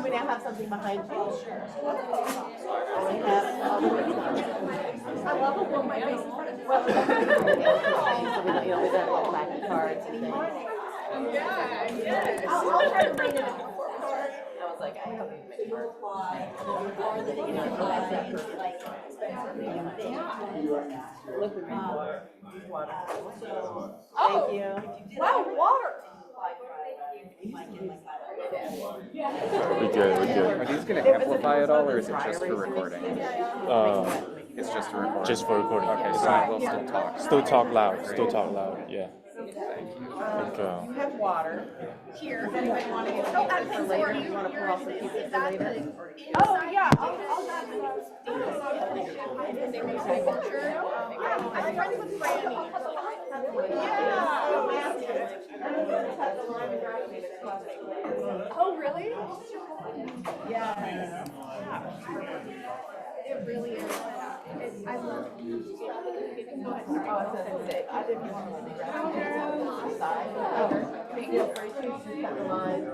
We now have something behind you. And we have I love it when my face is well, so we don't have plaque cards and things. I'll try to read it. I was like, I hope you make it work. Look at me. Thank you. Wow, water. We good. Are these going to amplify at all, or is it just for recording? It's just for recording. Just for recording. Okay, so we'll still talk. Still talk loud. Yeah. You have water. Here, if anybody want to get pictures for later, you want to pull off some pieces for later? Oh, yeah, I'll have I'm friends with Brandy. Oh, really? Yeah. It really is. I love it. I didn't want to feel free to cut the lines.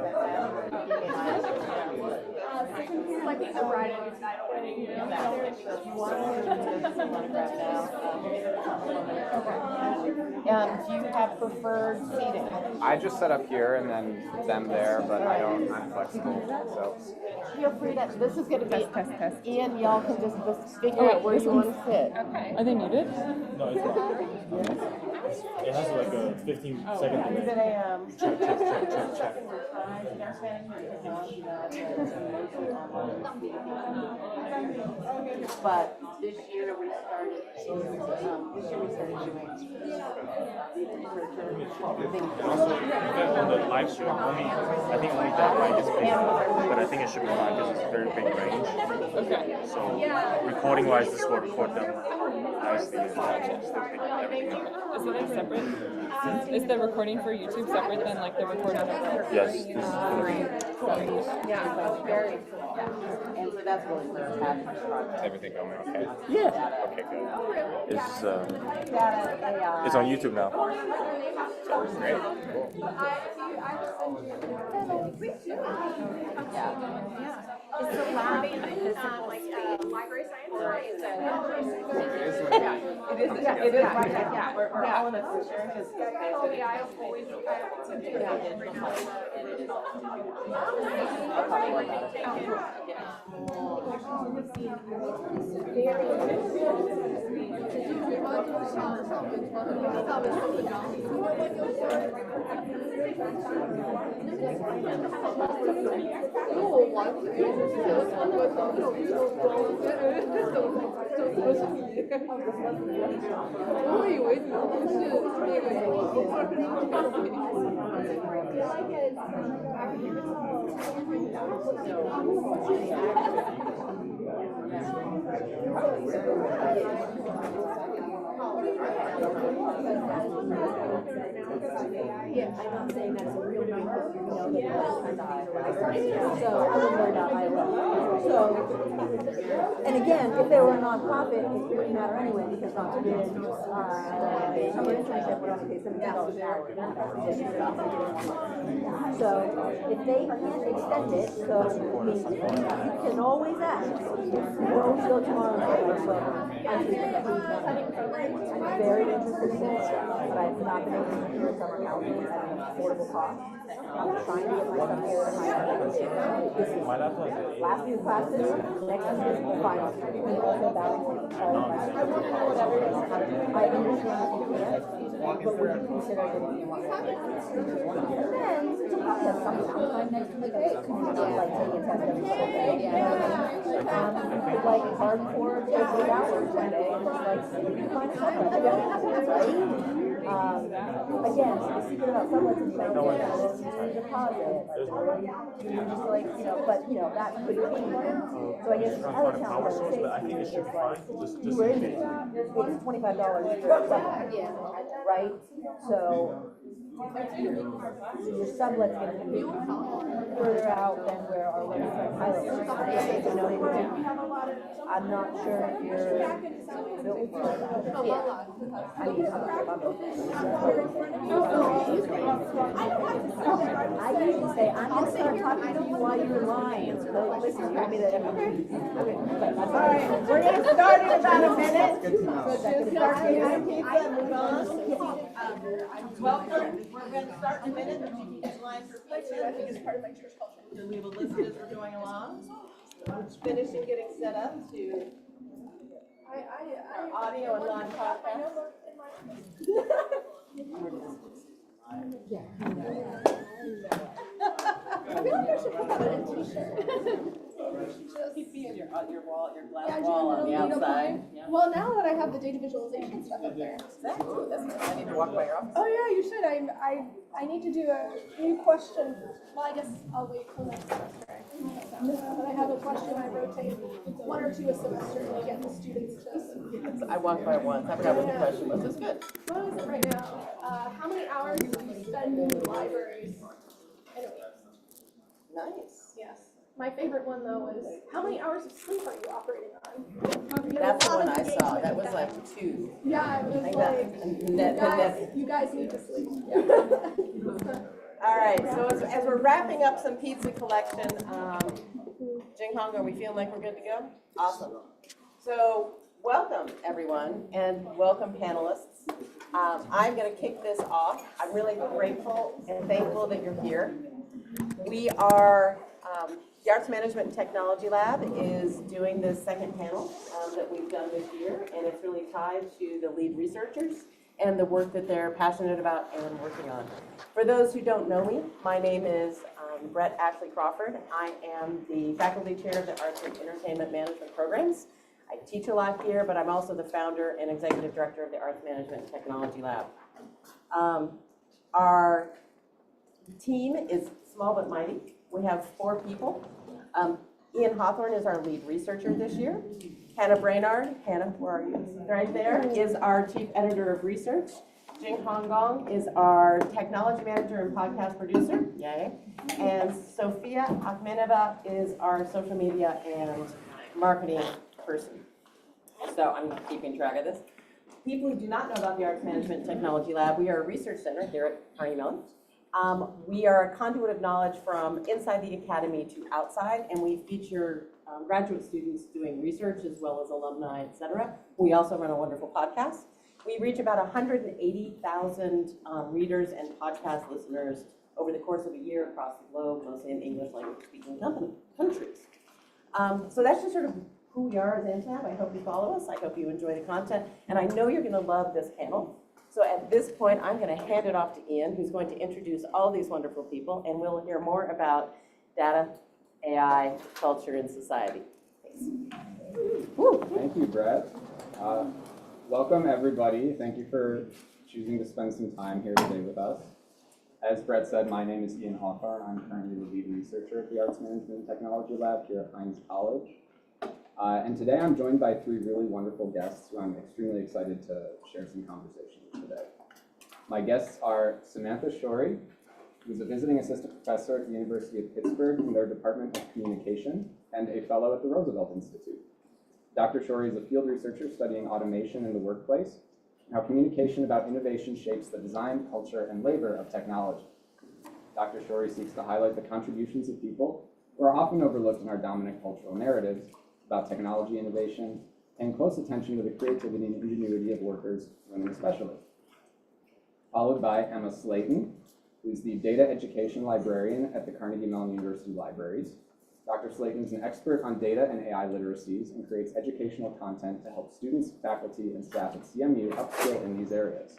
It's like a bride at your side wedding. Do you have preferred seating? I just set up here and then them there, but I'm flexible, so. Feel free to, this is going to be test. Ian, y'all can just figure out where you want to sit. Okay. Are they muted? No, it's not. It has like a 15-second delay. Is it Check. But this year we started doing Also, on the live stream, I think only that mic is big, but I think it should be fine because it's a very big range. Okay. So recording-wise, this will record them nicely and still pick everything up. Is it like separate? Is the recording for YouTube separate than like the recording of Yes, this is going to be. Yeah, very cool. And so that's really the passion project. Everything going okay? Yeah. Okay, good. It's on YouTube now. Great. It's the lab like library science, right? It is. We're all in a picture. Oh yeah, I always我以为你是Yeah, I'm not saying that's a real number, so I wouldn't worry about Iowa. So, and again, if they were a nonprofit, it wouldn't matter anyway, because not to bid, summer internship would only pay $70 an hour. So, if they can't extend it, so, I mean, you can always ask. We'll always go tomorrow and say, well, I'm very interested in this, but I've not been able to secure summer housing at an affordable cost. I'm trying to get myself here in my last few classes, next year, final. And also balancing all of my I understand that you can't, but would you consider getting you one? And to probably have some downtime next week, not like taking a test every single day. Like hardcore, take 8 hours one day, and it's like, you find something, right? Again, the secret about sublets is like, deposit, like, but, that could be. So I guess our town does say, I think it should be fine. Just it's $25 for a sublet, right? So Your sublet's gonna be further out than where our website highlights. You know what I mean? I'm not sure if you're built for that. I mean, I'm built. I usually say, I'm gonna start talking to you while you're lying, so listen, you want me to. All right, we're gonna start in about a minute. I'm pizza and move on. Welcome, we're gonna start in a minute, but you can get line for pizza. I think it's part of my church culture. And we will listen as we're going along. I'm finishing getting set up to our audio and live podcast. I feel like I should put that on a t-shirt. Keep me in your wall, your glass wall on the outside. Yeah. Well, now that I have the data visualization stuff up there. Exactly. That's good. I need to walk by your office. Oh yeah, you should. I need to do a new question. Well, I guess I'll wait till next semester. But I have a question I rotate one or two a semester to get the students to. I walked by once. I forgot what the question was. It's good. What is it right now? How many hours do you spend in libraries in a week? Nice. Yes. My favorite one though is how many hours of sleep are you operating on? That's the one I saw. That was like 2. Yeah, it was Like like that. you guys need to sleep. All right, so as we're wrapping up some pizza collection, Jing Hong, are we feeling like we're good to go? Awesome. So welcome everyone and welcome panelists. I'm going to kick this off. I'm really grateful and thankful that you're here. We are, the Arts Management and Technology Lab is doing this second panel that we've done this year, and it's really tied to the lead researchers and the work that they're passionate about and working on. For those who don't know me, my name is Brett Ashley Crawford. I am the faculty chair of the Arts and Entertainment Management Programs. I teach a lot here, but I'm also the founder and executive director of the Arts Management and Technology Lab. Our team is small but mighty. We have 4 people. Ian Hawthorne is our lead researcher this year. Hannah Brainard, Hannah, where are you? Right there, is our chief editor of research. Jing Hong Gong is our technology manager and podcast producer. Yay. And Sophia Akhmenova is our social media and marketing person. So I'm keeping track of this. People who do not know about the Arts Management and Technology Lab, we are a research center here at Carnegie Mellon. We are a conduit of knowledge from inside the academy to outside, and we feature graduate students doing research as well as alumni, et cetera. We also run a wonderful podcast. We reach about 180,000 readers and podcast listeners over the course of a year across the globe, mostly in English language speaking countries. So that's just sort of who we are as ANTAB. I hope you follow us. I hope you enjoy the content. And I know you're going to love this panel. So at this point, I'm going to hand it off to Ian, who's going to introduce all these wonderful people, and we'll hear more about data, AI, culture, and society. Thanks. Woo. Thank you, Brett. Welcome, everybody. Thank you for choosing to spend some time here today with us. As Brett said, my name is Ian Hawthorne. I'm currently the lead researcher at the Arts Management and Technology Lab here at Heinz College. And today I'm joined by 3 really wonderful guests who I'm extremely excited to share some conversation with today. My guests are Samantha Shorey, who's a visiting assistant professor at the University of Pittsburgh in their Department of Communication and a fellow at the Roosevelt Institute. Dr. Shorey is a field researcher studying automation in the workplace and how communication about innovation shapes the design, culture, and labor of technology. Dr. Shorey seeks to highlight the contributions of people who are often overlooked in our dominant cultural narratives about technology innovation, and close attention to the creativity and ingenuity of workers, women especially. Followed by Emma Slayton, who's the data education librarian at the Carnegie Mellon University Libraries. Dr. Slayton is an expert on data and AI literacies and creates educational content to help students, faculty, and staff at CMU upskill in these areas.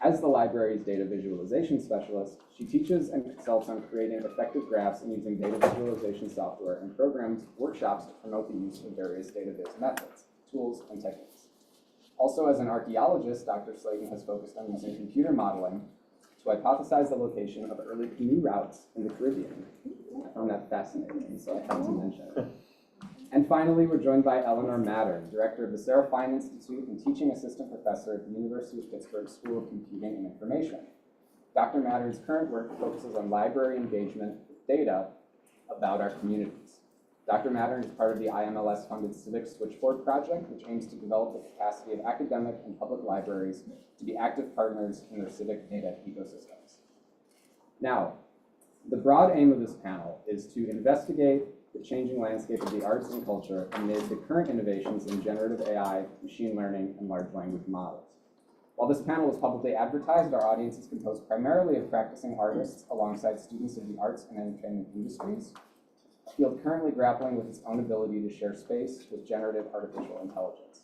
As the library's data visualization specialist, she teaches and consults on creating effective graphs and using data visualization software and programs workshops to promote the use of various data-based methods, tools, and techniques. Also, as an archaeologist, Dr. Slayton has focused on using computer modeling to hypothesize the location of early canoe routes in the Caribbean. I found that fascinating, so I had to mention it. And finally, we're joined by Eleanor Matter, director of the Sarah Fine Institute and teaching assistant professor at the University of Pittsburgh School of Computing and Information. Dr. Matter's current work focuses on library engagement with data about our communities. Dr. Matter is part of the IMLS-funded Civic Switchboard project, which aims to develop the capacity of academic and public libraries to be active partners in their civic data ecosystems. Now, the broad aim of this panel is to investigate the changing landscape of the arts and culture amid the current innovations in generative AI, machine learning, and large language models. While this panel is publicly advertised, our audience is composed primarily of practicing artists alongside students of the arts and entertainment industries, a field currently grappling with its own ability to share space with generative artificial intelligence.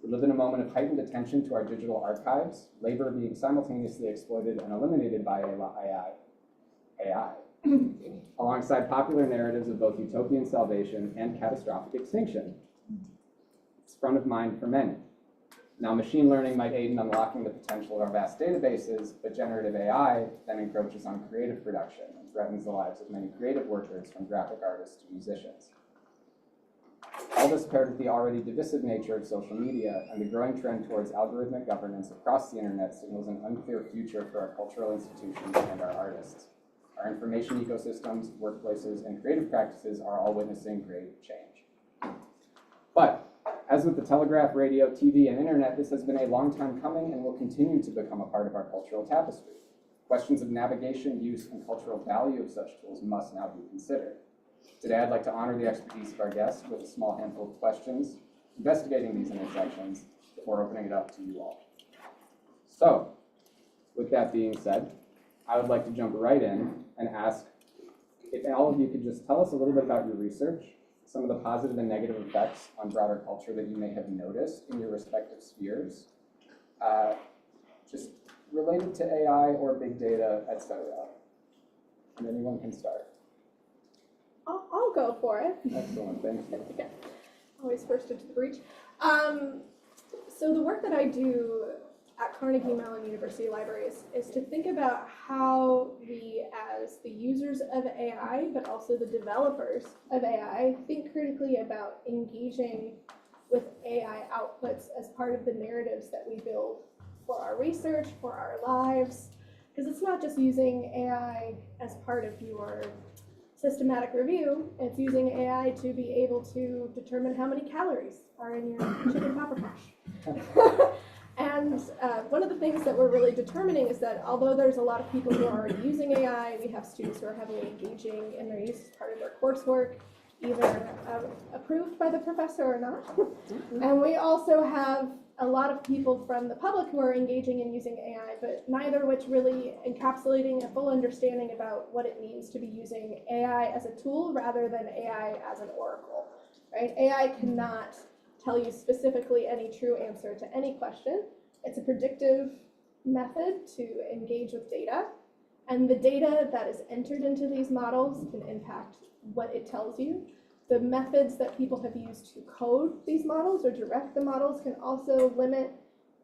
We live in a moment of heightened attention to our digital archives, labor being simultaneously exploited and eliminated by AI, alongside popular narratives of both utopian salvation and catastrophic extinction. It's front of mind for many. Now, machine learning might aid in unlocking the potential of our vast databases, but generative AI then encroaches on creative production and threatens the lives of many creative workers, from graphic artists to musicians. All this paired with the already divisive nature of social media and the growing trend towards algorithmic governance across the internet signals an unclear future for our cultural institutions and our artists. Our information ecosystems, workplaces, and creative practices are all witnessing grave change. But as with the telegraph, radio, TV, and internet, this has been a long time coming and will continue to become a part of our cultural tapestry. Questions of navigation, use, and cultural value of such tools must now be considered. Today, I'd like to honor the expertise of our guests with a small handful of questions investigating these intersections before opening it up to you all. So, with that being said, I would like to jump right in and ask if all of you could just tell us a little bit about your research, some of the positive and negative effects on broader culture that you may have noticed in your respective spheres, just related to AI or big data, etc. And anyone can start. I'll go for it. Excellent, thank you. Okay. Always first into the breach. So the work that I do at Carnegie Mellon University Libraries is to think about how we, as the users of AI, but also the developers of AI, think critically about engaging with AI outputs as part of the narratives that we build for our research, for our lives. Because it's not just using AI as part of your systematic review, it's using AI to be able to determine how many calories are in your chicken Pepper Patch. And one of the things that we're really determining is that although there's a lot of people who are already using AI, we have students who are heavily engaging in their use as part of their coursework, either approved by the professor or not. And we also have a lot of people from the public who are engaging in using AI, but neither which really encapsulating a full understanding about what it means to be using AI as a tool rather than AI as an oracle, right? AI cannot tell you specifically any true answer to any question. It's a predictive method to engage with data, and the data that is entered into these models can impact what it tells you. The methods that people have used to code these models or direct the models can also limit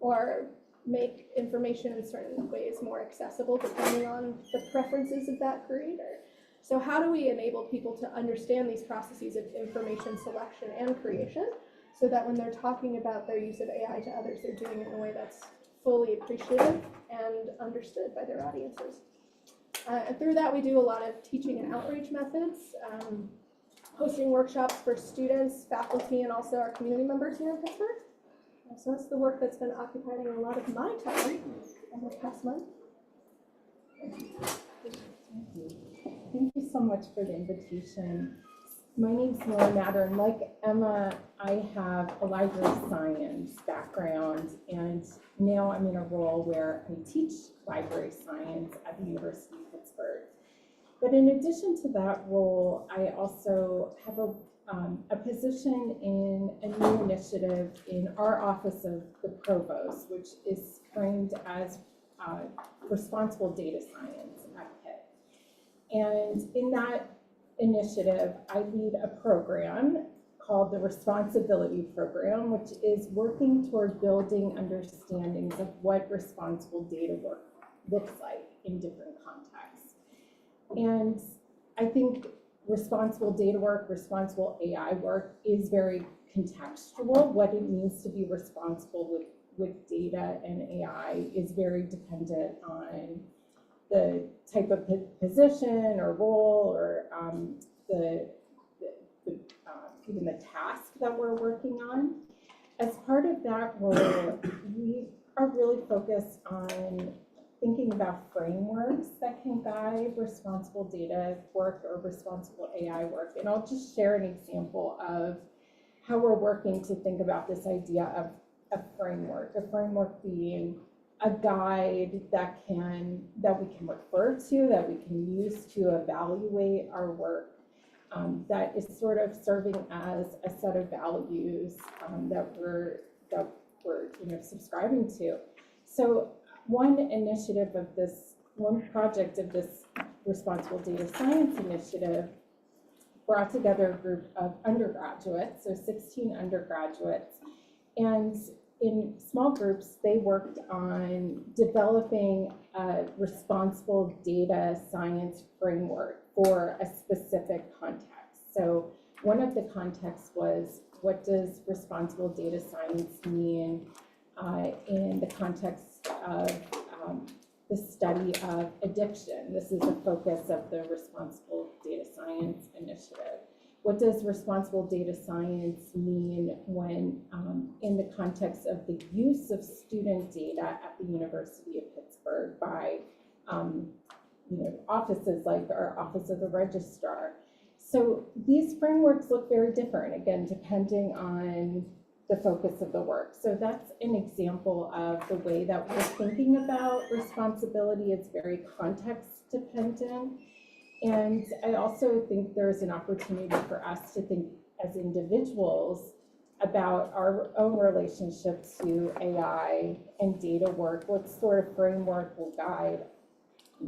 or make information in certain ways more accessible depending on the preferences of that creator. So how do we enable people to understand these processes of information selection and creation so that when they're talking about their use of AI to others, they're doing it in a way that's fully appreciative and understood by their audiences. And through that, we do a lot of teaching and outreach methods, hosting workshops for students, faculty, and also our community members here in Pittsburgh. So that's the work that's been occupying a lot of my time over the past month. Thank you so much for the invitation. My name's Laura Matter, and like Emma, I have a library science background, and now I'm in a role where I teach library science at the University of Pittsburgh. But in addition to that role, I also have a position in a new initiative in our Office of the Provost, which is framed as responsible data science at Pitt. And in that initiative, I lead a program called the Responsibility Program, which is working toward building understandings of what responsible data work looks like in different contexts. And I think responsible data work, responsible AI work is very contextual. What it means to be responsible with data and AI is very dependent on the type of position or role or even the task that we're working on. As part of that role, we are really focused on thinking about frameworks that can guide responsible data work or responsible AI work. And I'll just share an example of how we're working to think about this idea of a framework being a guide that we can refer to, that we can use to evaluate our work, that is sort of serving as a set of values that we're subscribing to. So one initiative of this, one project of this Responsible Data Science Initiative brought together a group of undergraduates, so 16 undergraduates, and in small groups, they worked on developing a responsible data science framework for a specific context. So one of the contexts was, what does responsible data science mean in the context of the study of addiction? This is a focus of the Responsible Data Science Initiative. What does responsible data science mean when in the context of the use of student data at the University of Pittsburgh by offices like our Office of the Registrar? So these frameworks look very different, again, depending on the focus of the work. So that's an example of the way that we're thinking about responsibility. It's very context dependent. And I also think there's an opportunity for us to think as individuals about our own relationship to AI and data work. What sort of framework will guide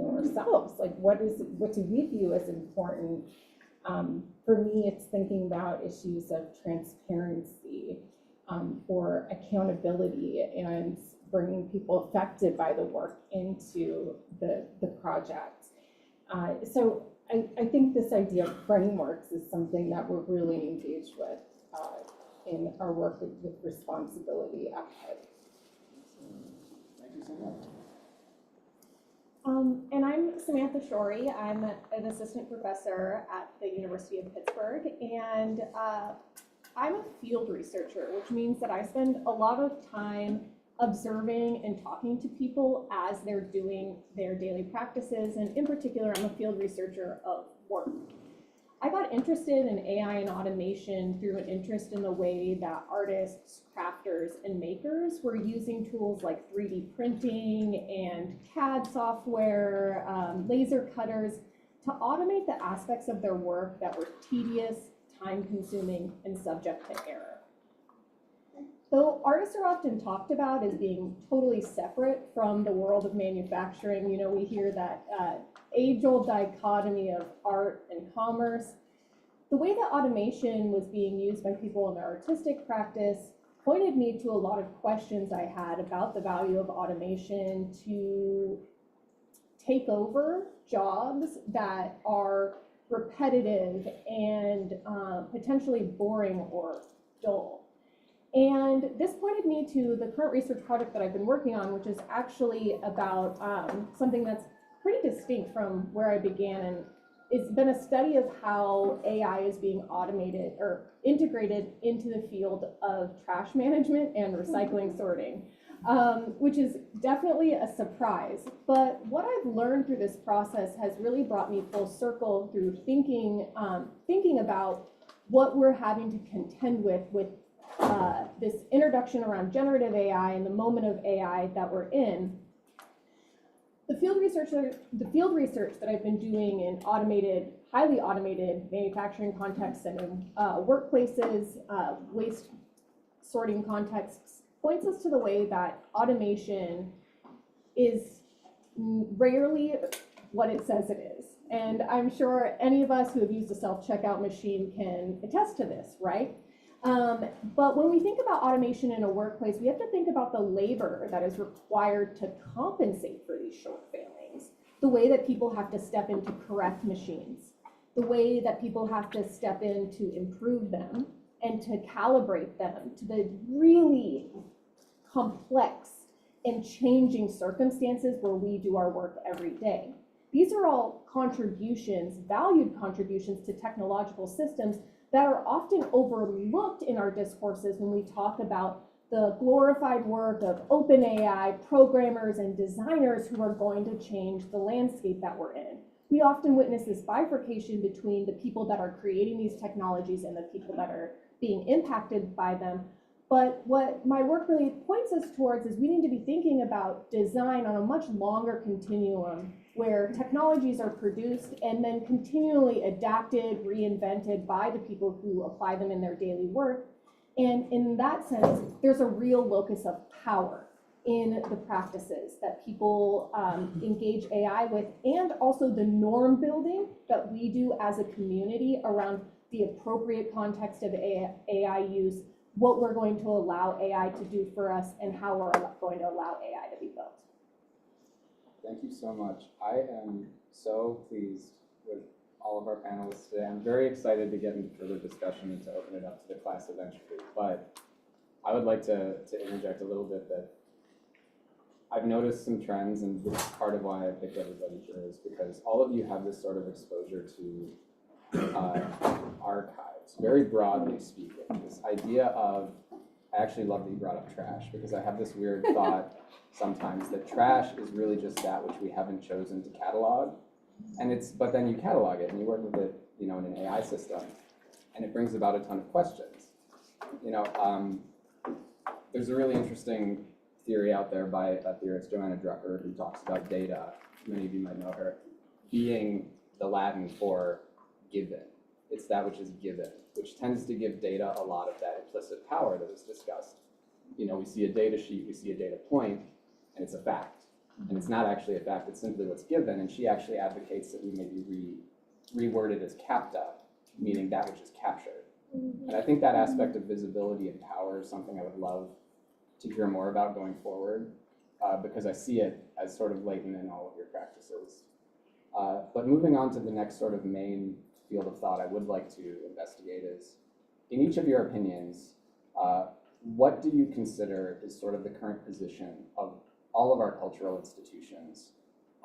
ourselves? Like what do we view as important? For me, it's thinking about issues of transparency or accountability and bringing people affected by the work into the project. So I think this idea of frameworks is something that we're really engaged with in our work with responsibility at HUD. Thank you so much. And I'm Samantha Shorey. I'm an assistant professor at the University of Pittsburgh, and I'm a field researcher, which means that I spend a lot of time observing and talking to people as they're doing their daily practices, and in particular, I'm a field researcher of work. I got interested in AI and automation through an interest in the way that artists, crafters, and makers were using tools like 3D printing and CAD software, laser cutters, to automate the aspects of their work that were tedious, time-consuming, and subject to error. Though artists are often talked about as being totally separate from the world of manufacturing, we hear that age-old dichotomy of art and commerce. The way that automation was being used by people in their artistic practice pointed me to a lot of questions I had about the value of automation to take over jobs that are repetitive and potentially boring or dull. And this pointed me to the current research project that I've been working on, which is actually about something that's pretty distinct from where I began, and it's been a study of how AI is being automated or integrated into the field of trash management and recycling sorting, which is definitely a surprise. But what I've learned through this process has really brought me full circle through thinking about what we're having to contend with this introduction around generative AI and the moment of AI that we're in. The field research that I've been doing in highly automated manufacturing contexts and in workplaces, waste sorting contexts, points us to the way that automation is rarely what it says it is. And I'm sure any of us who have used a self-checkout machine can attest to this, right? But when we think about automation in a workplace, we have to think about the labor that is required to compensate for these short failings, the way that people have to step in to correct machines, the way that people have to step in to improve them and to calibrate them to the really complex and changing circumstances where we do our work every day. These are all contributions, valued contributions to technological systems that are often overlooked in our discourses when we talk about the glorified work of OpenAI programmers and designers who are going to change the landscape that we're in. We often witness this bifurcation between the people that are creating these technologies and the people that are being impacted by them. But what my work really points us towards is we need to be thinking about design on a much longer continuum where technologies are produced and then continually adapted, reinvented by the people who apply them in their daily work. And in that sense, there's a real locus of power in the practices that people engage AI with, and also the norm building that we do as a community around the appropriate context of AI use, what we're going to allow AI to do for us, and how we're going to allow AI to be built. Thank you so much. I am so pleased with all of our panelists today. I'm very excited to get into further discussion and to open it up to the class eventually. But I would like to interject a little bit that I've noticed some trends, and this is part of why I picked everybody here, is because all of you have this sort of exposure to archives, very broadly speaking. This idea of, I actually love that you brought up trash, because I have this weird thought sometimes that trash is really just that which we haven't chosen to catalog. And but then you catalog it and you work with it, in an AI system, and it brings about a ton of questions. There's a really interesting theory out there by a theorist, Joanna Drucker, who talks about data, many of you might know her, being the Latin for given. It's that which is given, which tends to give data a lot of that implicit power that was discussed. We see a data sheet, we see a data point, and it's a fact. And it's not actually a fact, it's simply what's given. And she actually advocates that we maybe reword it as capta, meaning that which is captured. And I think that aspect of visibility and power is something I would love to hear more about going forward, because I see it as sort of latent in all of your practices. But moving on to the next sort of main field of thought I would like to investigate is, in each of your opinions, what do you consider is sort of the current position of all of our cultural institutions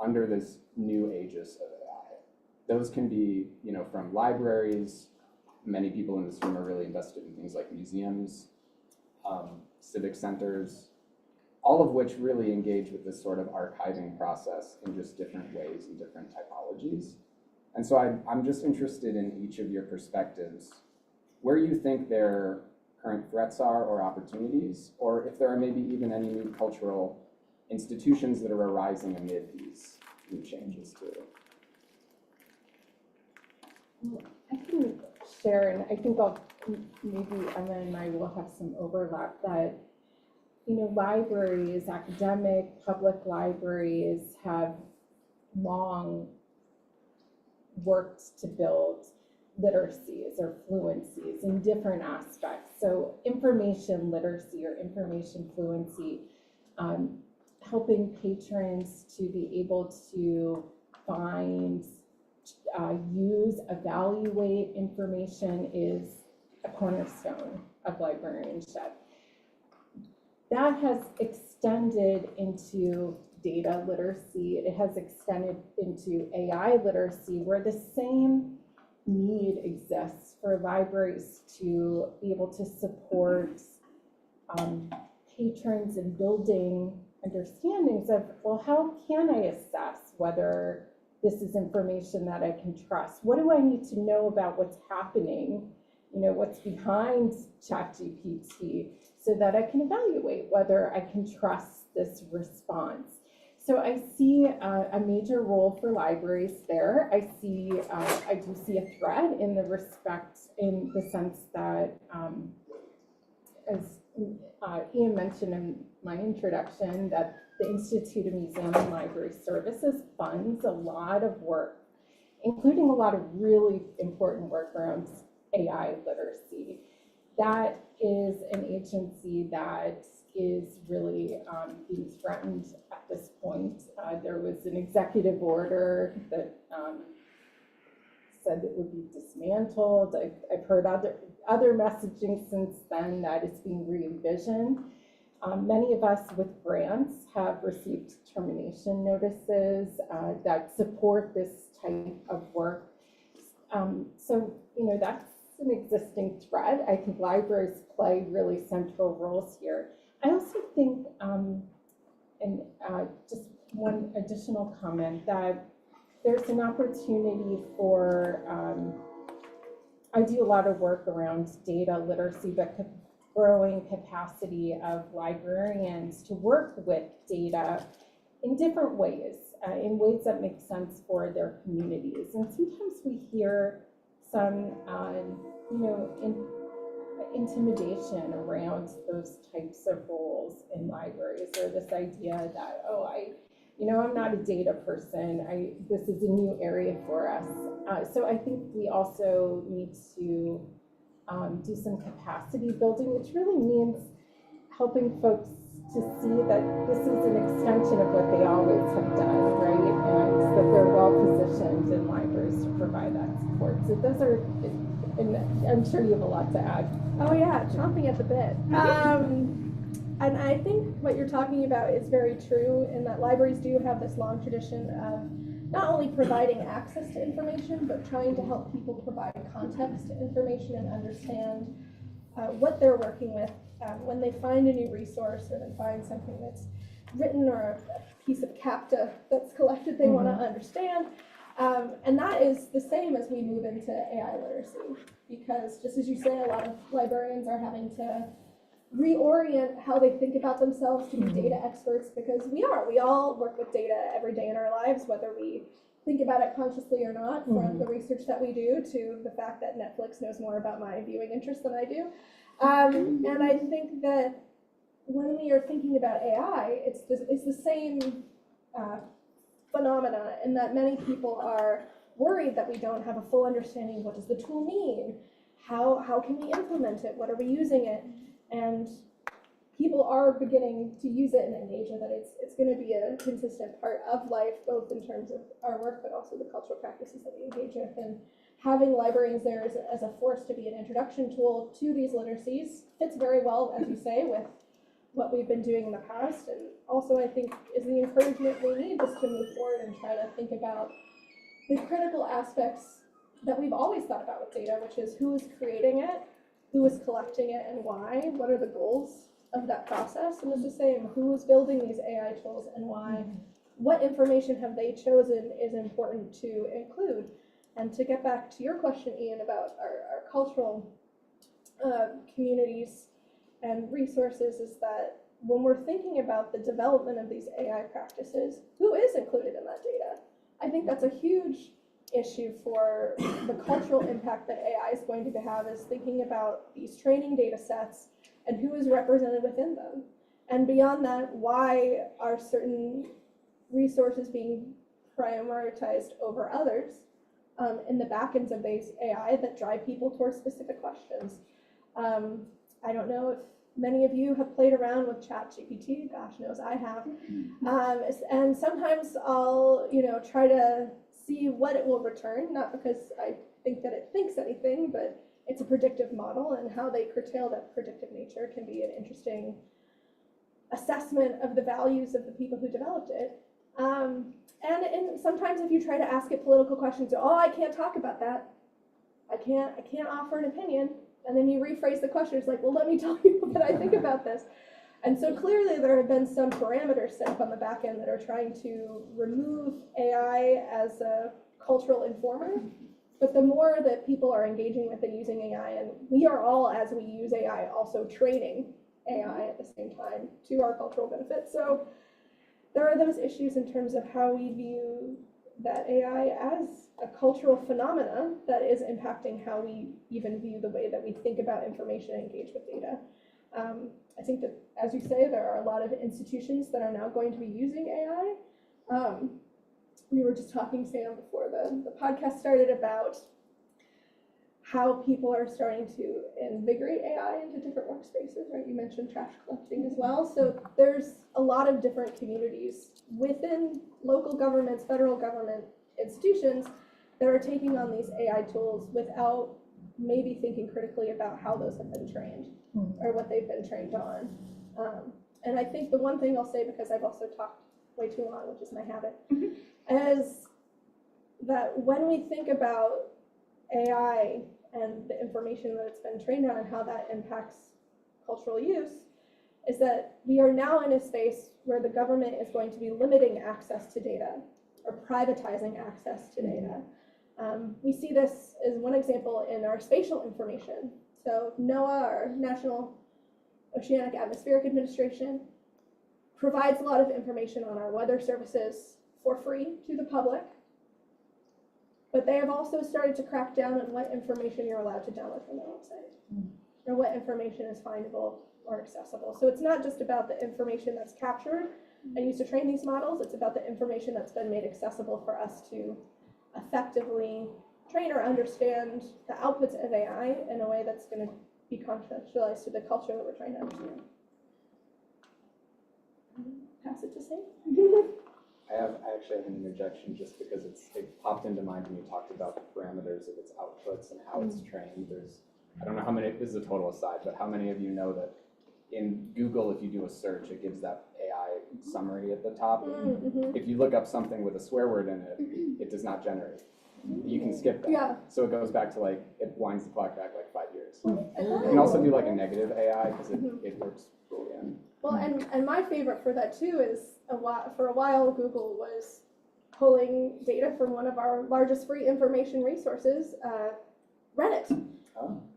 under this new aegis of AI? Those can be, from libraries. Many people in this room are really invested in things like museums, civic centers, all of which really engage with this sort of archiving process in just different ways and different typologies. And so I'm just interested in each of your perspectives, where you think their current threats are or opportunities, or if there are maybe even any new cultural institutions that are arising amid these new changes too. I can share, and I think maybe Emma and I will have some overlap, that libraries, academic, public libraries have long worked to build literacies or fluencies in different aspects. So information literacy or information fluency, helping patrons to be able to find, use, evaluate information is a cornerstone of librarianship. That has extended into data literacy. It has extended into AI literacy, where the same need exists for libraries to be able to support patrons in building understandings of, well, how can I assess whether this is information that I can trust? What do I need to know about what's happening, what's behind ChatGPT, so that I can evaluate whether I can trust this response? So I see a major role for libraries there. I do see a threat in the sense that, as Ian mentioned in my introduction, that the Institute of Museum and Library Services funds a lot of work, including a lot of really important work around AI literacy. That is an agency that is really being threatened at this point. There was an executive order that said it would be dismantled. I've heard other messaging since then that it's being re-envisioned. Many of us with grants have received termination notices that support this type of work. So, that's an existing threat. I think libraries play really central roles here. I also think, just one additional comment, that there's an opportunity for, I do a lot of work around data literacy, but growing capacity of librarians to work with data in different ways, in ways that make sense for their communities. And sometimes we hear some, intimidation around those types of roles in libraries, or this idea that, I'm not a data person. This is a new area for us. So I think we also need to do some capacity building, which really means helping folks to see that this is an extension of what they always have done, right? And that they're well positioned in libraries to provide that support. So those are, and I'm sure you have a lot to add. Oh yeah, chomping at the bit. And I think what you're talking about is very true in that libraries do have this long tradition of not only providing access to information, but trying to help people provide context to information and understand what they're working with when they find a new resource or they find something that's written or a piece of CAPTA that's collected they want to understand. And that is the same as we move into AI literacy, because just as you say, a lot of librarians are having to reorient how they think about themselves to be data experts, because we all work with data every day in our lives, whether we think about it consciously or not, from the research that we do to the fact that Netflix knows more about my viewing interests than I do. And I think that when we are thinking about AI, it's the same phenomena, in that many people are worried that we don't have a full understanding of what does the tool mean, how can we implement it, what are we using it, and people are beginning to use it and engage with it. It's going to be a consistent part of life, both in terms of our work, but also the cultural practices that we engage with. And having librarians there as a force to be an introduction tool to these literacies fits very well, as you say, with what we've been doing in the past. And also, I think, is the encouragement we need just to move forward and try to think about the critical aspects that we've always thought about with data, which is who is creating it, who is collecting it, and why, what are the goals of that process. And it's the same, who is building these AI tools and why, what information have they chosen is important to include. And to get back to your question, Ian, about our cultural communities and resources, is that when we're thinking about the development of these AI practices, who is included in that data? I think that's a huge issue for the cultural impact that AI is going to have, is thinking about these training data sets and who is represented within them. And beyond that, why are certain resources being prioritized over others in the backends of these AI that drive people towards specific questions? I don't know if many of you have played around with ChatGPT. Gosh knows I have. And sometimes I'll, try to see what it will return, not because I think that it thinks anything, but it's a predictive model, and how they curtail that predictive nature can be an interesting assessment of the values of the people who developed it. And sometimes if you try to ask it political questions, I can't talk about that. I can't offer an opinion. And then you rephrase the question, it's like, well, let me tell you what I think about this. And so clearly there have been some parameters set up on the back end that are trying to remove AI as a cultural informer. But the more that people are engaging with and using AI, and we are all, as we use AI, also training AI at the same time to our cultural benefit. So there are those issues in terms of how we view that AI as a cultural phenomena that is impacting how we even view the way that we think about information and engage with data. I think that, as you say, there are a lot of institutions that are now going to be using AI. We were just talking, Sam, before the podcast started, about how people are starting to invigorate AI into different workspaces, right? You mentioned trash collecting as well. So there's a lot of different communities within local governments, federal government institutions that are taking on these AI tools without maybe thinking critically about how those have been trained or what they've been trained on. and I think the one thing I'll say, because I've also talked way too long, which is my habit, is that when we think about AI and the information that it's been trained on and how that impacts cultural use, is that we are now in a space where the government is going to be limiting access to data or privatizing access to data. We see this as one example in our spatial information. So NOAA, our National Oceanic Atmospheric Administration, provides a lot of information on our weather services for free to the public. But they have also started to crack down on what information you're allowed to download from their website, or what information is findable or accessible. So it's not just about the information that's captured and used to train these models, it's about the information that's been made accessible for us to effectively train or understand the outputs of AI in a way that's going to be contextualized to the culture that we're trying to understand. Pass it to Sam. I actually have an interjection just because it popped into mind when you talked about the parameters of its outputs and how it's trained. I don't know how many, this is a total aside, but how many of you know that in Google, if you do a search, it gives that AI summary at the top. If you look up something with a swear word in it, it does not generate. You can skip that. Yeah. So it goes back to like, it winds the clock back like 5 years. You can also do like a negative AI because it works Boolean. Well, and my favorite for that too is for a while Google was pulling data from one of our largest free information resources, Reddit,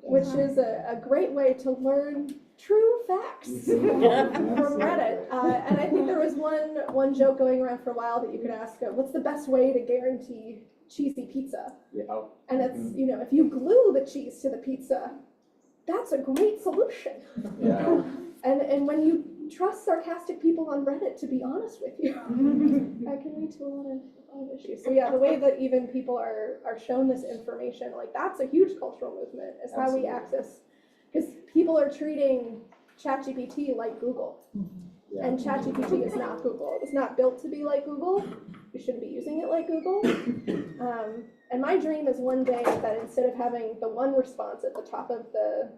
which is a great way to learn true facts from Reddit. And I think there was one joke going around for a while that you could ask, what's the best way to guarantee cheesy pizza? Yeah. And it's, if you glue the cheese to the pizza, that's a great solution. Yeah. And when you trust sarcastic people on Reddit to be honest with you, that can lead to a lot of issues. So yeah, the way that even people are shown this information, like that's a huge cultural movement, is how we access, because people are treating ChatGPT like Google. Yeah. And ChatGPT is not Google. It was not built to be like Google. We shouldn't be using it like Google. And my dream is one day that instead of having the one response at the top of the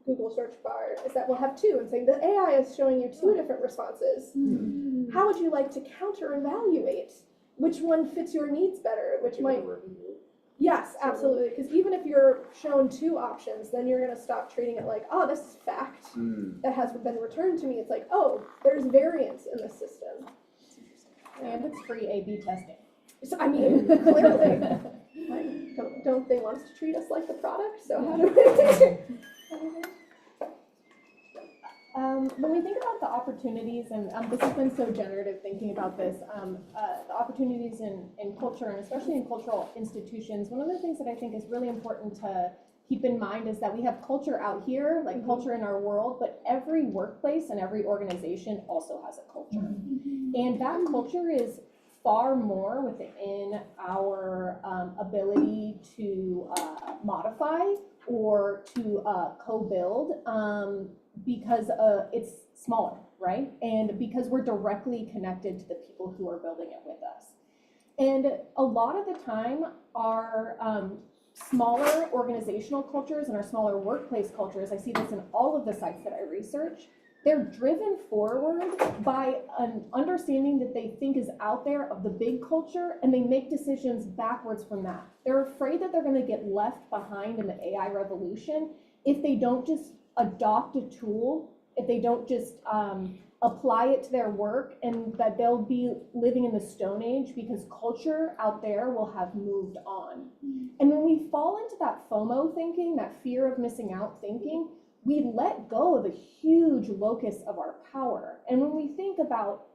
Google search bar, is that we'll have two and saying the AI is showing you two different responses. How would you like to counter evaluate which one fits your needs better? Which might, yes, absolutely. Because even if you're shown two options, then you're going to stop treating it like, oh, this is fact that has been returned to me. It's like, oh, there's variance in the system. And it's free A/B testing. So I mean, clearly, like, don't they want us to treat us like the product? So how do we? When we think about the opportunities, and this has been so generative thinking about this, the opportunities in culture, and especially in cultural institutions, one of the things that I think is really important to keep in mind is that we have culture out here, like culture in our world, but every workplace and every organization also has a culture. And that culture is far more within our ability to modify or to co-build because it's smaller, right? And because we're directly connected to the people who are building it with us. And a lot of the time, our smaller organizational cultures and our smaller workplace cultures, I see this in all of the sites that I research, they're driven forward by an understanding that they think is out there of the big culture, and they make decisions backwards from that. They're afraid that they're going to get left behind in the AI revolution if they don't just adopt a tool, if they don't just apply it to their work, and that they'll be living in the Stone Age because culture out there will have moved on. And when we fall into that FOMO thinking, that fear of missing out thinking, we let go of a huge locus of our power. And when we think about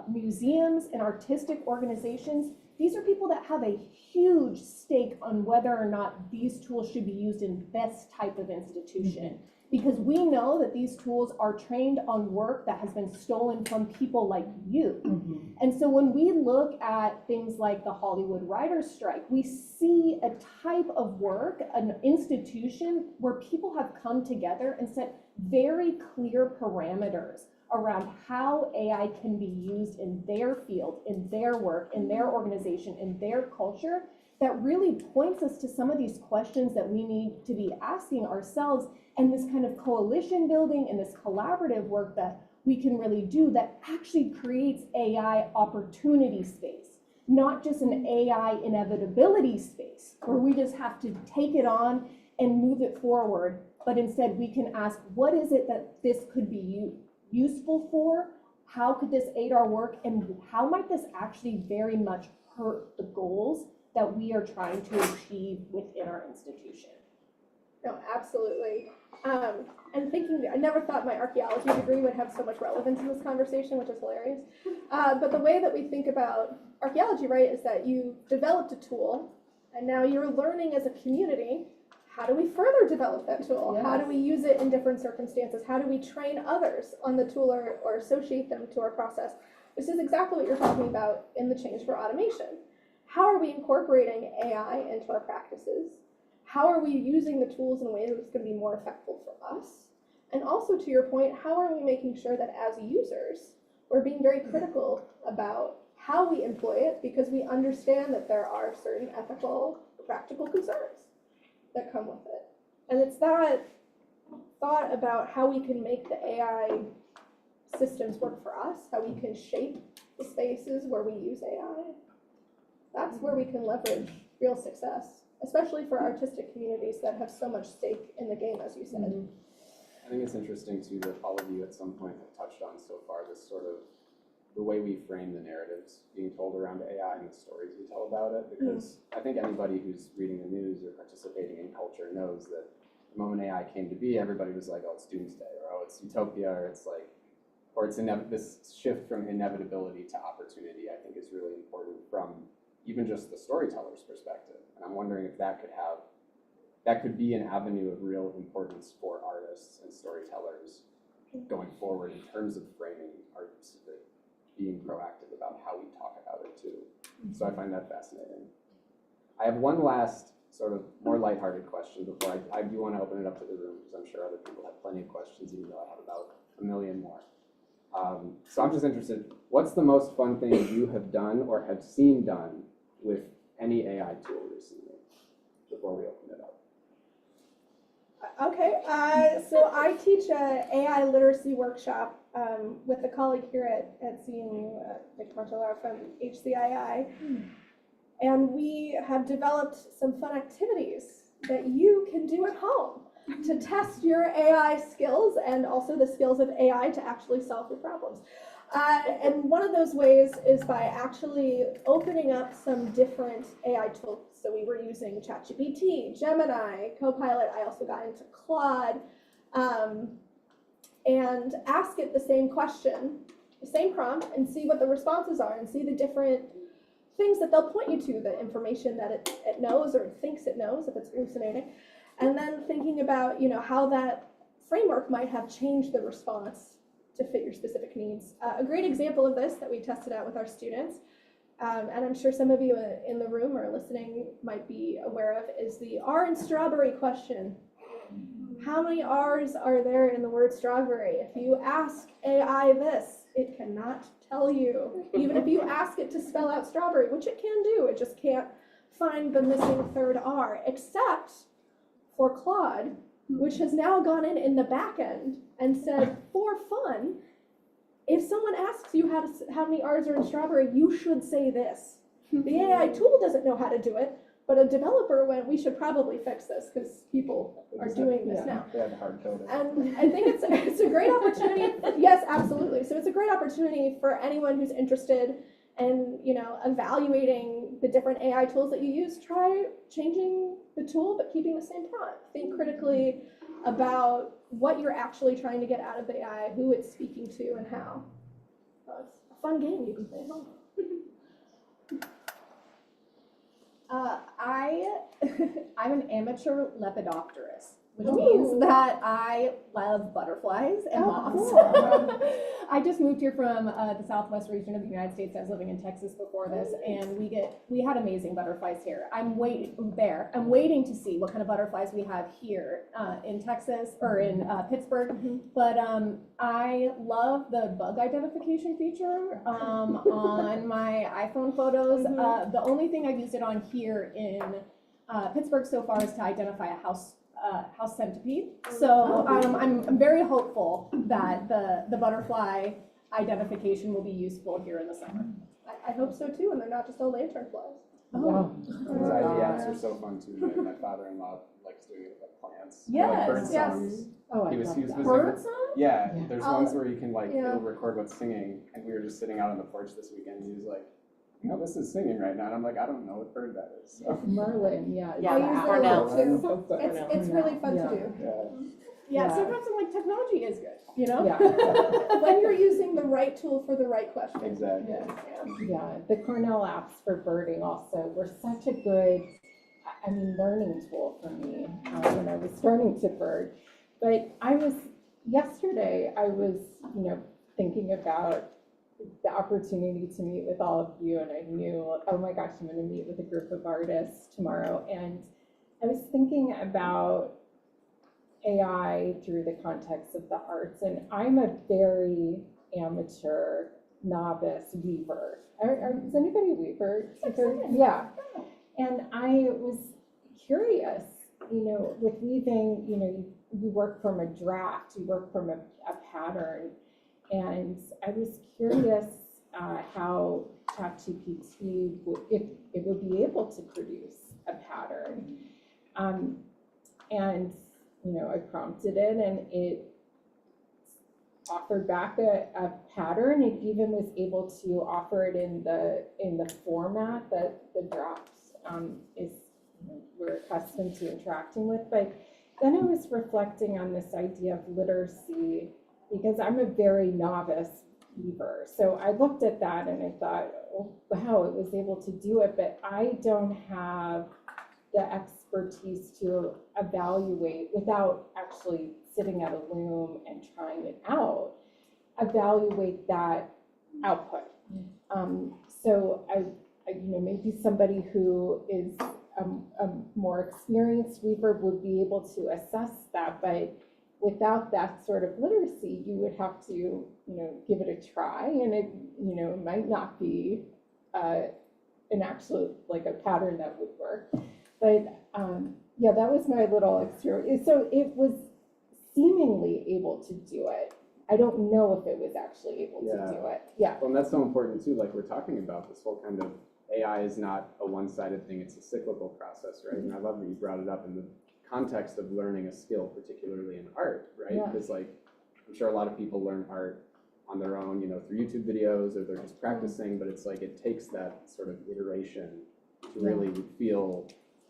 museums and artistic organizations, these are people that have a huge stake on whether or not these tools should be used in this type of institution. Because we know that these tools are trained on work that has been stolen from people like you. And so when we look at things like the Hollywood writers' strike, we see a type of work, an institution where people have come together and set very clear parameters around how AI can be used in their field, in their work, in their organization, in their culture, that really points us to some of these questions that we need to be asking ourselves, and this kind of coalition building and this collaborative work that we can really do that actually creates AI opportunity space, not just an AI inevitability space where we just have to take it on and move it forward, but instead we can ask, what is it that this could be useful for? How could this aid our work? And how might this actually very much hurt the goals that we are trying to achieve within our institution? No, absolutely. And thinking, I never thought my archaeology degree would have so much relevance in this conversation, which is hilarious. But the way that we think about archaeology, right, is that you developed a tool, and now you're learning as a community, how do we further develop that tool? Yes. How do we use it in different circumstances? How do we train others on the tool or associate them to our process? This is exactly what you're talking about in the change for automation. How are we incorporating AI into our practices? How are we using the tools in ways that's going to be more effective for us? And also, to your point, how are we making sure that as users, we're being very critical about how we employ it, because we understand that there are certain ethical, practical concerns that come with it. And it's that thought about how we can make the AI systems work for us, how we can shape the spaces where we use AI. That's where we can leverage real success, especially for artistic communities that have so much stake in the game, as you said. I think it's interesting too that all of you at some point have touched on so far this sort of the way we frame the narratives being told around AI and the stories we tell about it, because I think anybody who's reading the news or participating in culture knows that the moment AI came to be, everybody was like, oh, it's doomsday, or oh, it's utopia, or it's like, or it's this shift from inevitability to opportunity, I think is really important from even just the storyteller's perspective. And I'm wondering if that could be an avenue of real importance for artists and storytellers going forward in terms of framing art, being proactive about how we talk about it too. So I find that fascinating. I have one last sort of more lighthearted question before I do want to open it up to the room, because I'm sure other people have plenty of questions, even though I have about a million more. So I'm just interested, what's the most fun thing you have done or have seen done with any AI tool recently, before we open it up? Okay, so I teach a AI literacy workshop with a colleague here at CMU, Nick Martellar from HCII. And we have developed some fun activities that you can do at home to test your AI skills and also the skills of AI to actually solve your problems. And one of those ways is by actually opening up some different AI tools. So we were using ChatGPT, Gemini, Copilot. I also got into Claude, and ask it the same question, the same prompt, and see what the responses are, and see the different things that they'll point you to, the information that it knows or it thinks it knows if it's hallucinating, and then thinking about, you know, how that framework might have changed the response to fit your specific needs. A great example of this that we tested out with our students, and I'm sure some of you in the room or listening might be aware of, is the R in strawberry question. How many R's are there in the word strawberry? If you ask AI this, it cannot tell you. Even if you ask it to spell out strawberry, which it can do, it just can't find the missing third R, except for Claude, which has now gone in the back end and said, for fun, if someone asks you how many R's are in strawberry, you should say this. The AI tool doesn't know how to do it, but a developer went, we should probably fix this because people are doing this now. They had to hard code it. And I think it's a great opportunity. Yes, absolutely. So it's a great opportunity for anyone who's interested in, you know, evaluating the different AI tools that you use. Try changing the tool, but keeping the same prompt. Think critically about what you're actually trying to get out of the AI, who it's speaking to, and how. So it's a fun game you can play at home. I'm an amateur lepidopterist, which means that I love butterflies and moths. Cool. I just moved here from the southwest region of the United States. I was living in Texas before this, and we had amazing butterflies here. I'm waiting to see what kind of butterflies we have here in Texas or in Pittsburgh. But I love the bug identification feature on my iPhone photos. The only thing I've used it on here in Pittsburgh so far is to identify a house house centipede. So I'm very hopeful that the butterfly identification will be useful here in the summer. I hope so too, and they're not just all lanternflies. Wow. Those IVFs are so fun too. My father-in-law likes doing it with plants. Yes, Like bird yes. songs. Oh, I He was love visiting. that. Bird song? Yeah, Yeah. there's Oh, ones where you can like, yeah. it'll record what's singing, and we were just sitting out on the porch this weekend, and he was like, you know, this is singing right now, and I'm like, I don't know what bird that is, so. Merlin, yeah. Yeah, I use that a Cornell. lot too. So fun. It's really fun Yeah. to do. Yeah. Yeah, Yeah. sometimes I'm like, technology is good, you know? Yeah. When you're using the right tool for the right question. Exactly. Yeah, the Cornell apps for birding also were such a good, I mean, learning tool for me when I was starting to bird. But yesterday, I was, thinking about the opportunity to meet with all of you, and I knew, oh my gosh, I'm gonna meet with a group of artists tomorrow. And I was thinking about AI through the context of the arts, and I'm a very amateur novice weaver. Is anybody a weaver? Yeah. And I was curious, with weaving, you work from a draft, you work from a pattern, and I was curious how ChatGPT if it would be able to produce a pattern. And I prompted it, and it offered back a pattern. It even was able to offer it in the format that the drafts is we're accustomed to interacting with. But then I was reflecting on this idea of literacy, because I'm a very novice weaver. So I looked at that and I thought, oh, wow, it was able to do it, but I don't have the expertise to evaluate without actually sitting at a loom and trying it out, evaluate that output. So I maybe somebody who is a more experienced weaver would be able to assess that, but without that sort of literacy, you would have to, give it a try, and it, it might not be an actual, like a pattern that would work. But yeah, that was my little experience. So it was seemingly able to do it. I don't know if it was actually able to do it. Yeah. Well, and that's so important too, like we're talking about this whole kind of, AI is not a one-sided thing, it's a cyclical process, right? And I love that you brought it up in the context of learning a skill, particularly in art, right? Yeah. Because like, I'm sure a lot of people learn art on their own, through YouTube videos, or they're just practicing, but it's like, it takes that sort of iteration to really feel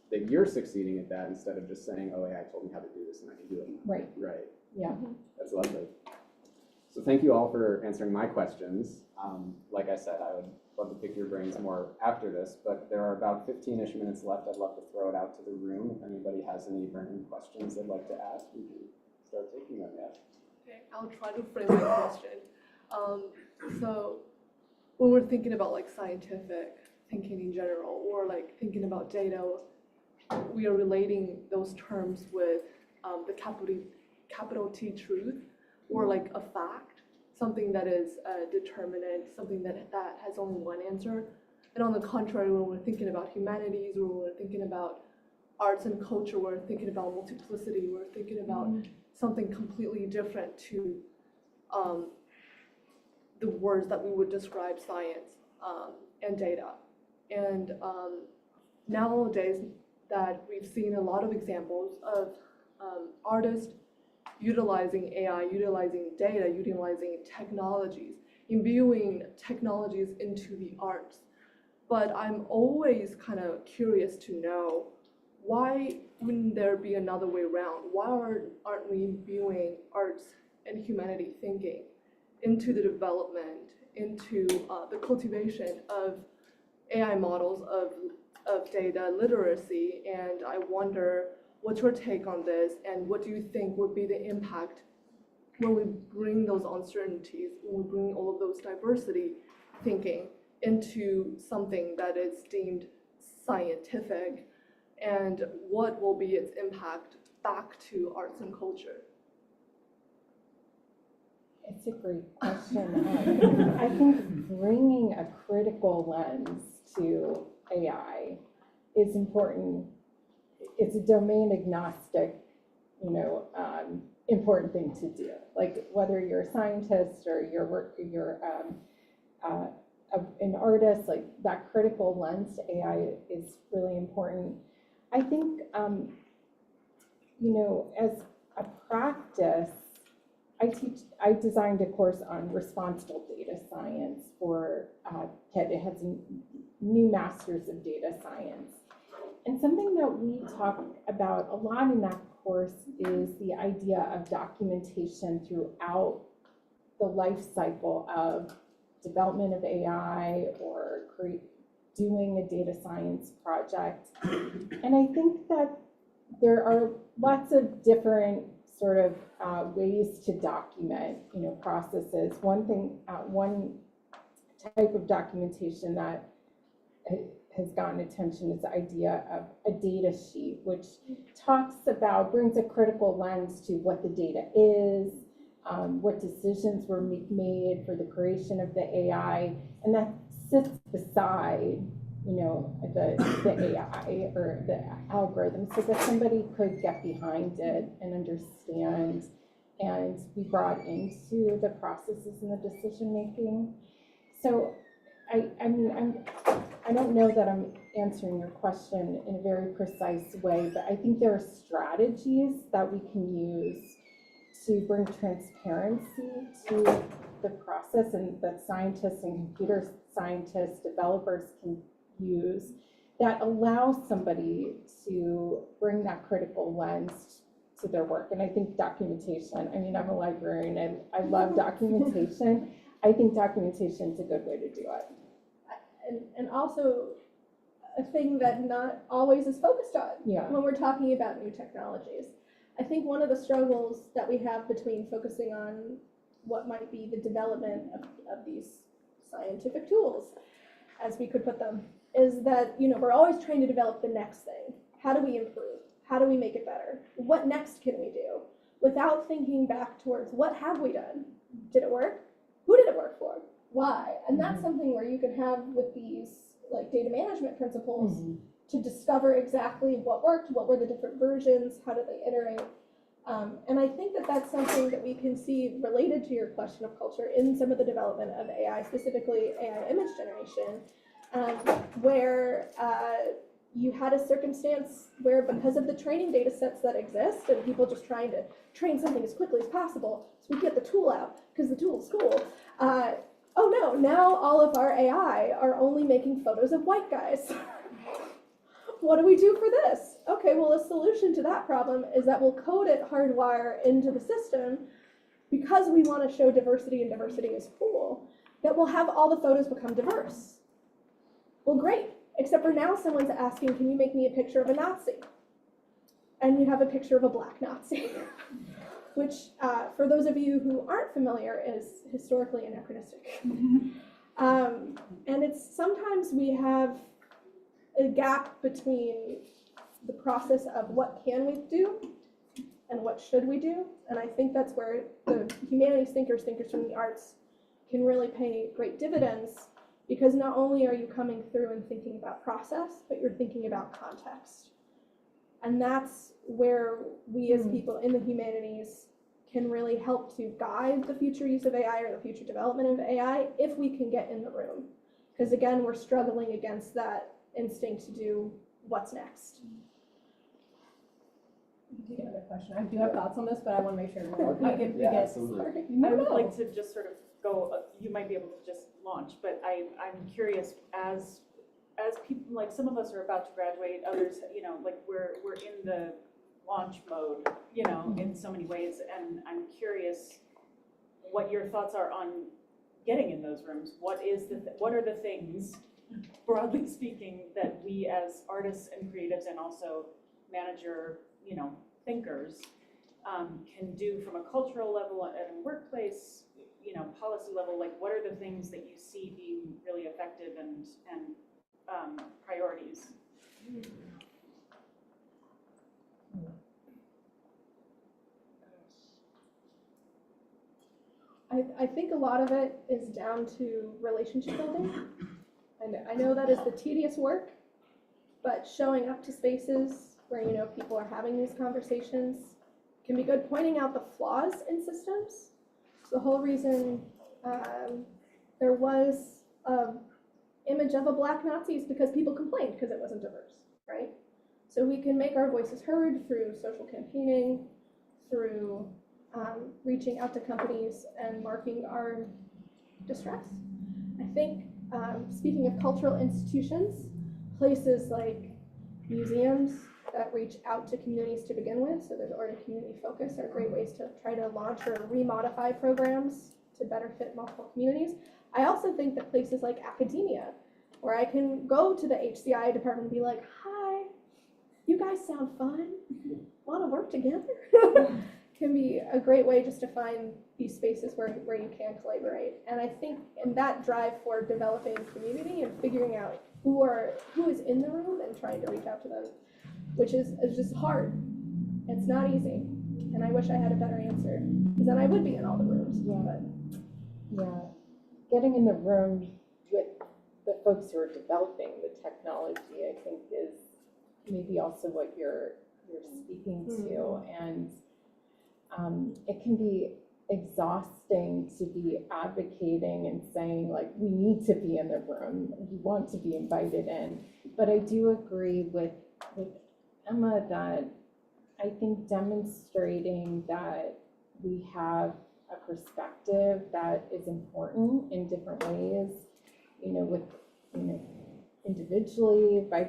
that you're succeeding at that, instead of just saying, oh, AI told me how to do this and I can do it. Right. Right. Yeah. That's lovely. So thank you all for answering my questions. Like I said, I would love to pick your brains more after this, but there are about 15-ish minutes left. I'd love to throw it out to the room. If anybody has any burning questions they'd like to ask, we can start taking them. Yes. Okay, I'll try to frame my question. So when we're thinking about like scientific thinking in general, or like thinking about data, we are relating those terms with the capital T truth, or like a fact, something that is determinate, something that has only one answer. And on the contrary, when we're thinking about humanities, or when we're thinking about arts and culture, we're thinking about multiplicity, we're thinking about something completely different to the words that we would describe science and data. And nowadays that we've seen a lot of examples of artists utilizing AI, utilizing data, utilizing technologies, imbuing technologies into the arts. But I'm always kind of curious to know, why wouldn't there be another way around? Why aren't we imbuing arts and humanity thinking into the development, into the cultivation of AI models, of data literacy? And I wonder, what's your take on this, and what do you think would be the impact when we bring those uncertainties, when we bring all of those diversity thinking into something that is deemed scientific, and what will be its impact back to arts and culture? It's a great question. I think bringing a critical lens to AI is important. It's a domain agnostic important thing to do. Like whether you're a scientist or you're an artist, like that critical lens to AI is really important. I think, as a practice, I designed a course on responsible data science for KIT. It has new masters of data science. And something that we talk about a lot in that course is the idea of documentation throughout the life cycle of development of AI or doing a data science project. And I think that there are lots of different sort of ways to document, processes. One type of documentation that has gotten attention is the idea of a data sheet, which brings a critical lens to what the data is, what decisions were made for the creation of the AI, and that sits beside, the AI or the algorithm so that somebody could get behind it and understand and be brought into the processes and the decision making. So I don't know that I'm answering your question in a very precise way, but I think there are strategies that we can use to bring transparency to the process and that scientists and computer scientists, developers can use that allows somebody to bring that critical lens to their work. And I think documentation, I'm a librarian and I love documentation. I think documentation is a good way to do it. And also a thing that not always is focused on when we're talking about new technologies. I think one of the struggles that we have between focusing on what might be the development of these scientific tools, as we could put them, is that, we're always trying to develop the next thing. How do we improve? How do we make it better? What next can we do? Without thinking back towards what have we done? Did it work? Who did it work for? Why? And that's something where you can have with these like data management principles to discover exactly what worked, what were the different versions, how did they iterate. And I think that that's something that we can see related to your question of culture in some of the development of AI, specifically AI image generation, where you had a circumstance where because of the training data sets that exist and people just trying to train something as quickly as possible, so we get the tool out because the tool is cool. Oh no, now all of our AI are only making photos of white guys. What do we do for this? Okay, well, a solution to that problem is that we'll code it hardwire into the system because we want to show diversity and diversity is cool, that we'll have all the photos become diverse. Well, great, except for now someone's asking, can you make me a picture of a Nazi? And you have a picture of a black Nazi, which for those of you who aren't familiar is historically anachronistic. And it's sometimes we have a gap between the process of what can we do and what should we do. And I think that's where the humanities thinkers from the arts can really pay great dividends, because not only are you coming through and thinking about process, but you're thinking about context. And that's where we as people in the humanities can really help to guide the future use of AI or the future development of AI if we can get in the room. Because again, we're struggling against that instinct to do what's next. Another question. I do have thoughts on this, but I want to make sure we get absolutely. I would like to just sort of go, you might be able to just launch, but I'm curious, as people, like some of us are about to graduate, others, like we're in the launch mode, in so many ways, and I'm curious what your thoughts are on getting in those rooms. What are the things, broadly speaking, that we as artists and creatives and also manager, thinkers can do from a cultural level at a workplace, policy level? Like, what are the things that you see being really effective and priorities? I think a lot of it is down to relationship building. And I know that is the tedious work, but showing up to spaces where, people are having these conversations can be good pointing out the flaws in systems. The whole reason there was an image of a black Nazi is because people complained because it wasn't diverse, right? So we can make our voices heard through social campaigning, through reaching out to companies and marking our distress. I think, speaking of cultural institutions, places like museums that reach out to communities to begin with, so there's already community focus, are great ways to try to launch or remodify programs to better fit multiple communities. I also think that places like academia, where I can go to the HCI department and be like, hi, you guys sound fun, want to work together? Can be a great way just to find these spaces where you can collaborate. And I think in that drive for developing community and figuring out who is in the room and trying to reach out to them, which is just hard. It's not easy. And I wish I had a better answer, because then I would be in all the rooms. Yeah, getting in the room with the folks who are developing the technology, I think, is maybe also what you're speaking to. And it can be exhausting to be advocating and saying, like, we need to be in the room, we want to be invited in. But I do agree with Emma that I think demonstrating that we have a perspective that is important in different ways, individually, by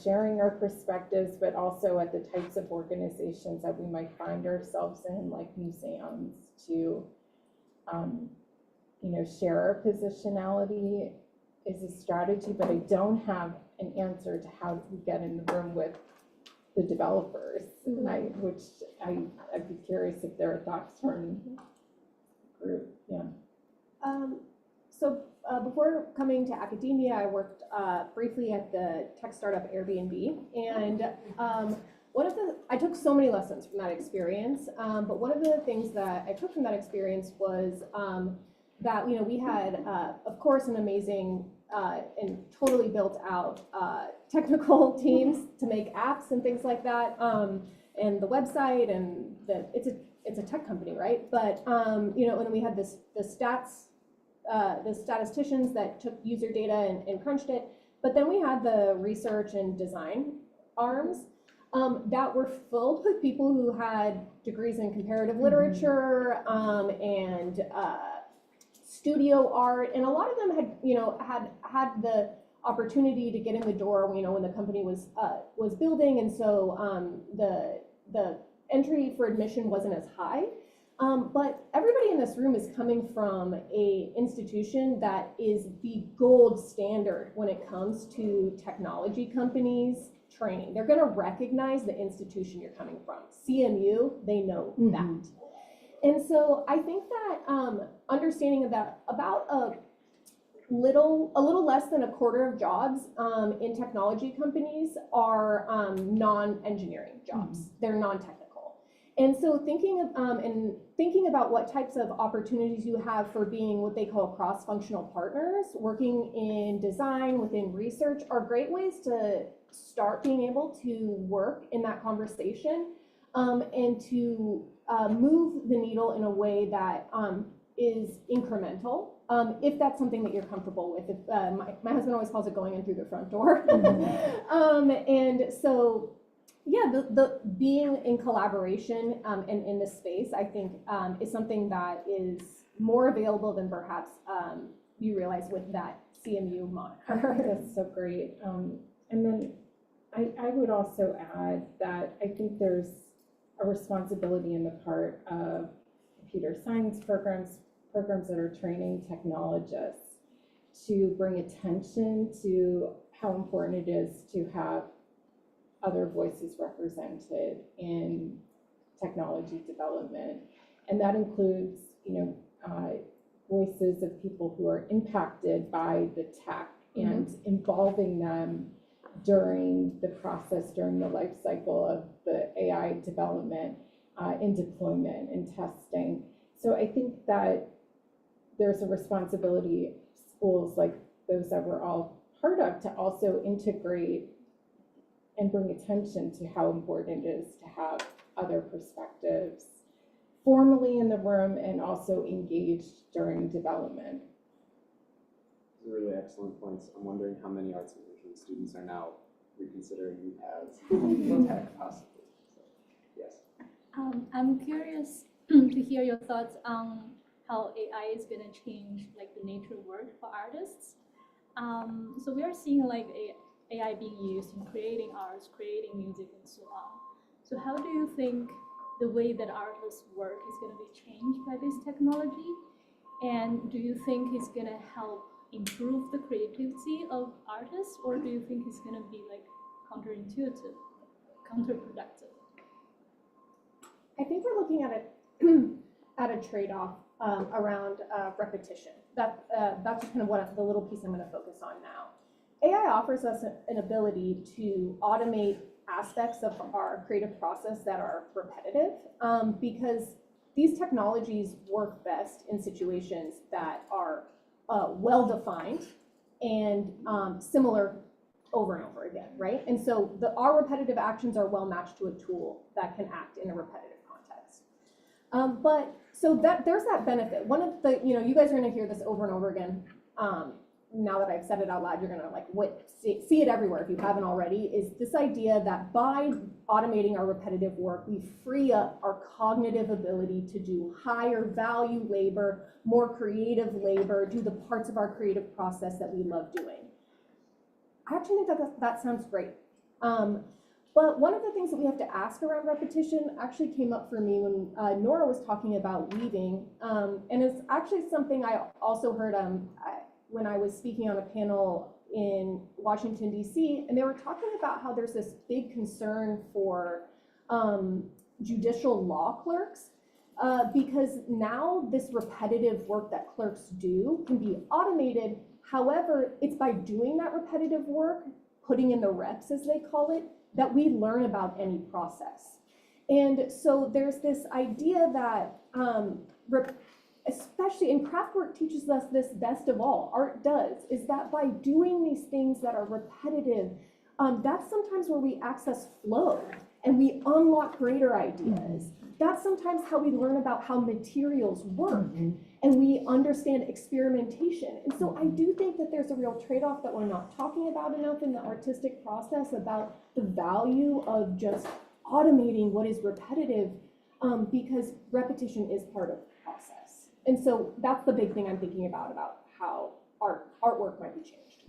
sharing our perspectives, but also at the types of organizations that we might find ourselves in, like museums, to share our positionality is a strategy. But I don't have an answer to how we get in the room with the developers, which I'd be curious if there are thoughts from the group. So before coming to academia, I worked briefly at the tech startup Airbnb, and I took so many lessons from that experience, but one of the things that I took from that experience was that we had, of course, an amazing and totally built out technical teams to make apps and things like that, and the website, and it's a tech company, right? But and then we had the statisticians that took user data and crunched it. But then we had the research and design arms that were filled with people who had degrees in comparative literature and studio art, and a lot of them had the opportunity to get in the door, when the company was building, and so the entry for admission wasn't as high. But everybody in this room is coming from an institution that is the gold standard when it comes to technology companies training. They're going to recognize the institution you're coming from. CMU, they know that. And so I think that understanding of that, about a little less than a quarter of jobs in technology companies are non-engineering jobs. They're non-technical. And so thinking about what types of opportunities you have for being what they call cross-functional partners, working in design, within research, are great ways to start being able to work in that conversation and to move the needle in a way that is incremental, if that's something that you're comfortable with. If, my husband always calls it going in through the front door. And so, yeah, the being in collaboration and in this space, I think, is something that is more available than perhaps you realize with that CMU moniker. That's so great. And then I would also add that I think there's a responsibility in the part of computer science programs that are training technologists to bring attention to how important it is to have other voices represented in technology development. And that includes, voices of people who are impacted by the tech and involving them during the process, during the life cycle of the AI development, in deployment and testing. So I think that there's a responsibility, schools like those that we're all part of, to also integrate and bring attention to how important it is to have other perspectives formally in the room and also engaged during development. Those are really excellent points. I'm wondering how many arts management students are now reconsidering as tech possibly. So, yes. I'm curious to hear your thoughts on how AI is going to change like the nature of work for artists. So we are seeing like AI being used in creating arts, creating music, and so on. So how do you think the way that artists work is going to be changed by this technology? And do you think it's going to help improve the creativity of artists, or do you think it's going to be like counterintuitive, counterproductive? I think we're looking at a trade-off around repetition. That's just kind of what the little piece I'm going to focus on now. AI offers us an ability to automate aspects of our creative process that are repetitive, because these technologies work best in situations that are well-defined and similar over and over again, right? And so our repetitive actions are well matched to a tool that can act in a repetitive context. So there's that benefit. One of the, you guys are gonna hear this over and over again. Now that I've said it out loud, you're gonna see it everywhere if you haven't already, is this idea that by automating our repetitive work, we free up our cognitive ability to do higher value labor, more creative labor, do the parts of our creative process that we love doing. I actually think that sounds great. But one of the things that we have to ask around repetition actually came up for me when Nora was talking about weaving. And it's actually something I also heard when I was speaking on a panel in Washington, D.C., and they were talking about how there's this big concern for judicial law clerks, because now this repetitive work that clerks do can be automated. However, it's by doing that repetitive work, putting in the reps, as they call it, that we learn about any process. And so there's this idea that, especially, and Kraftwerk teaches us this best of all, art does, is that by doing these things that are repetitive, that's sometimes where we access flow and we unlock greater ideas. That's sometimes how we learn about how materials work and we understand experimentation. And so I do think that there's a real trade-off that we're not talking about enough in the artistic process about the value of just automating what is repetitive, because repetition is part of the process. And so that's the big thing I'm thinking about how artwork might be changed.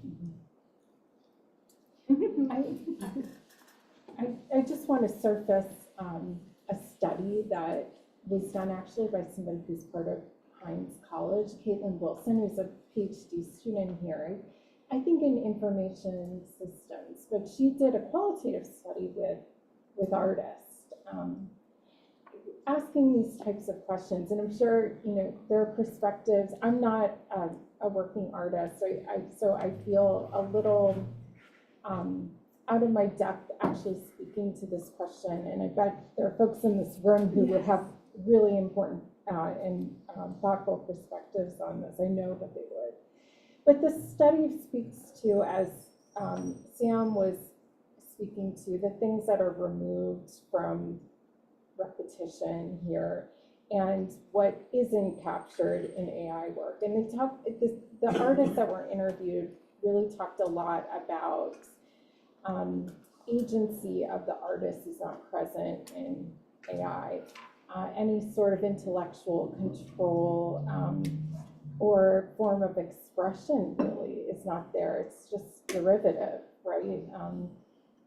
I just want to surface a study that was done actually by somebody who's part of Hines College, Caitlin Wilson, who's a PhD student here, I think in information systems, but she did a qualitative study with artists, asking these types of questions. And I'm sure, their perspectives, I'm not a working artist, so I feel a little out of my depth actually speaking to this question. And I bet there are folks in this room who would have really important and thoughtful perspectives on this. I know that they would. But the study speaks to, as Sam was speaking to, the things that are removed from repetition here and what isn't captured in AI work. And the artists that were interviewed really talked a lot about agency of the artist is not present in AI. Any sort of intellectual control or form of expression really is not there. It's just derivative, right?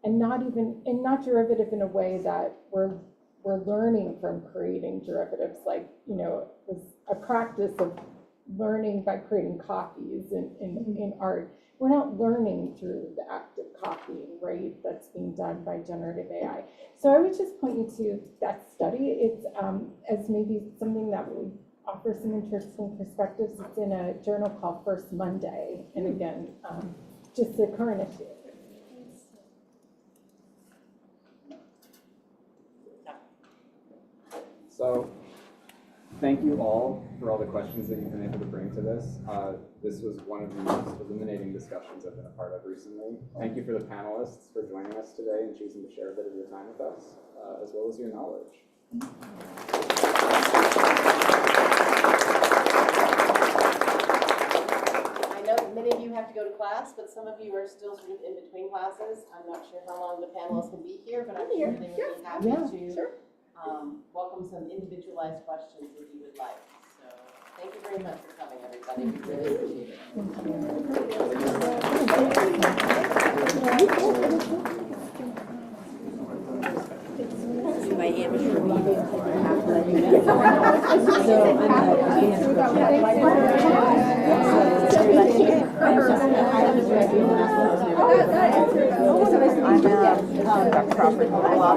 And not derivative in a way that we're learning from creating derivatives, like, it was a practice of learning by creating copies in art. We're not learning through the act of copying, right? That's being done by generative AI. So I would just point you to that study. It's as maybe something that would offer some interesting perspectives. It's in a journal called First Monday. And again, just a current issue. So Thank you all for all the questions that you've been able to bring to this. This was one of the most illuminating discussions I've been a part of recently. Thank you for the panelists for joining us today and choosing to share a bit of your time with us, as well as your knowledge. I know that many of you have to go to class, but some of you are still sort of in between classes. I'm not sure how long the panelists can be here, but I'm sure they would be happy to welcome some individualized questions if you would like. So thank you very much for coming, everybody. We really appreciate it. My amateur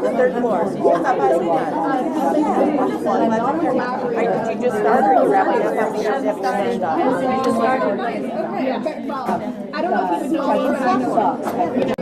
The third floor. So you just stop by and did you just start or are you wrapping up? How many years have you stand up? Okay, well, I don't know if you would know me, but I know.